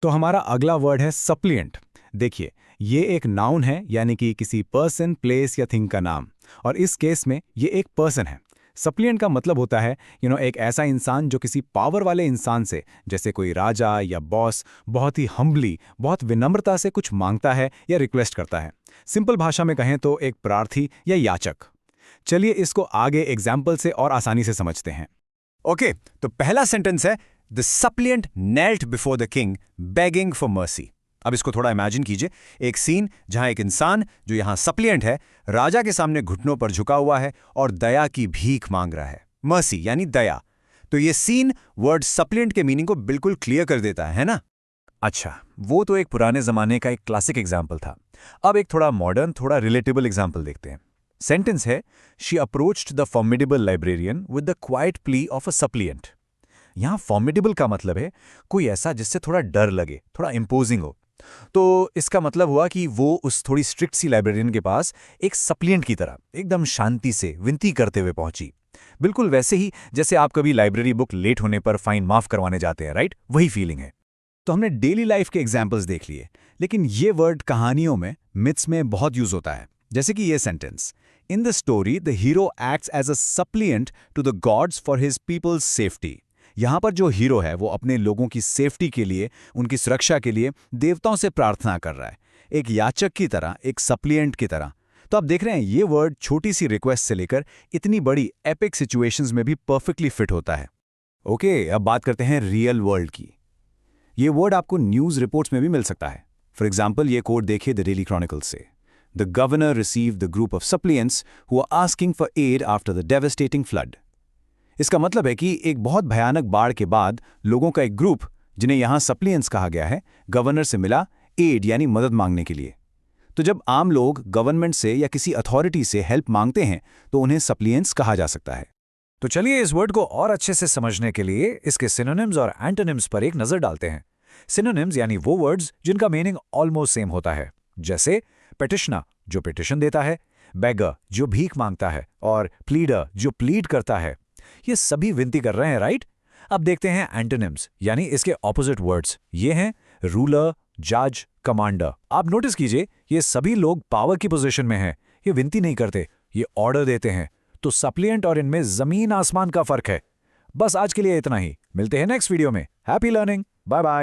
तो हमारा अगला वर्ड है सप्लिएंट। देखिए, ये एक नाउन है, यानी कि किसी पर्सन, प्लेस या थिंग का नाम। और इस केस में ये एक पर्सन है। सप्लिएंट का मतलब होता है एक ऐसा इंसान जो किसी पावर वाले इंसान से, जैसे कोई राजा या बॉस, बहुत ही हम्बली, बहुत विनम्रता से कुछ मांगता है या रिक्वेस्ट करता है। सिंपल भाषा में कहें तो एक प्रार्थी या याचक। चलिए इसको आगे एग्जाम्पल से और आसानी से समझते हैं। ओके, तो पहला सेंटेंस है the suppliant knelt before the king begging for mercy. अब इसको थोड़ा इमेजिन कीजिए, एक सीन जहां एक इंसान जो यहां सप्लिएंट है, राजा के सामने घुटनों पर झुका हुआ है और दया की भीख मांग रहा है। मर्सी यानी दया। तो ये सीन वर्ड सप्लिएंट के मीनिंग को बिल्कुल क्लियर कर देता है ना? अच्छा, वो तो एक पुराने जमाने का एक क्लासिक एग्जाम्पल था। अब एक थोड़ा मॉडर्न, थोड़ा रिलेटेबल एग्जाम्पल देखते हैं। सेंटेंस है, she approached the formidable librarian with the quiet plea of a suppliant. यहां फॉर्मिडेबल का मतलब है कोई ऐसा जिससे थोड़ा डर लगे, थोड़ा इंपोजिंग हो। तो इसका मतलब हुआ कि वो उस थोड़ी स्ट्रिक्ट सी लाइब्रेरियन के पास एक सप्लिएंट की तरह एकदम शांति से विनती करते हुए पहुंची। बिल्कुल वैसे ही जैसे आप कभी लाइब्रेरी बुक लेट होने पर फाइन माफ करवाने जाते हैं, राइट? वही फीलिंग है। तो हमने डेली लाइफ के एग्जाम्पल्स देख लिए, लेकिन ये वर्ड कहानियों में, मिथ्स में बहुत यूज होता है। जैसे कि ये sentence, in the story the hero acts as a suppliant to the gods for his people's safety. यहाँ पर जो हीरो है वो अपने लोगों की सेफ्टी के लिए, उनकी सुरक्षा के लिए देवताओं से प्रार्थना कर रहा है, एक याचक की तरह, एक सप्लिएंट की तरह। तो आप देख रहे हैं, ये वर्ड छोटी सी रिक्वेस्ट से लेकर इतनी बड़ी एपिक सिचुएशंस में भी परफेक्टली फिट होता है। ओके, अब बात करते हैं रियल वर्ल्ड की। ये वर्ड आपको न्यूज़ रिपोर्ट्स में भी मिल सकता है। फॉर एग्जाम्पल, ये कोट देखिए द डेली क्रॉनिकल से। The governor received the group of suppliants who are asking for aid after the devastating flood. इसका मतलब है कि एक बहुत भयानक बाढ़ के बाद लोगों का एक ग्रुप, जिन्हें यहाँ सप्लिएंट्स कहा गया है, गवर्नर से मिला एड यानी मदद मांगने के लिए। तो जब आम लोग गवर्नमेंट से या किसी अथॉरिटी से हेल्प मांगते हैं तो उन्हें सप्लिएंट्स कहा जा सकता है। तो चलिए इस वर्ड को और अच्छे से समझने के लिए इसके सिनोनिम्स और एंटोनिम्स पर एक नजर डालते हैं। सिनोनिम्स यानी वो वर्ड्स जिनका मीनिंग ऑलमोस्ट सेम होता है, जैसे पेटिशनर जो पिटिशन देता है, बेगर जो भीख मांगता है, और प्लीडर जो प्लीड करता है। ये सभी विनती कर रहे हैं, राइट? अब देखते हैं एंटोनिम्स यानी इसके ऑपोजिट वर्ड्स। ये हैं रूलर, जज, कमांडर। आप नोटिस कीजिए, ये सभी लोग पावर की पोजीशन में हैं। ये विनती नहीं करते, ये ऑर्डर देते हैं। तो सप्लिएंट और इनमें जमीन आसमान का फर्क है। बस आज के लिए इतना ही। मिलते हैं नेक्स्ट वीडियो में। Happy learning. Bye bye.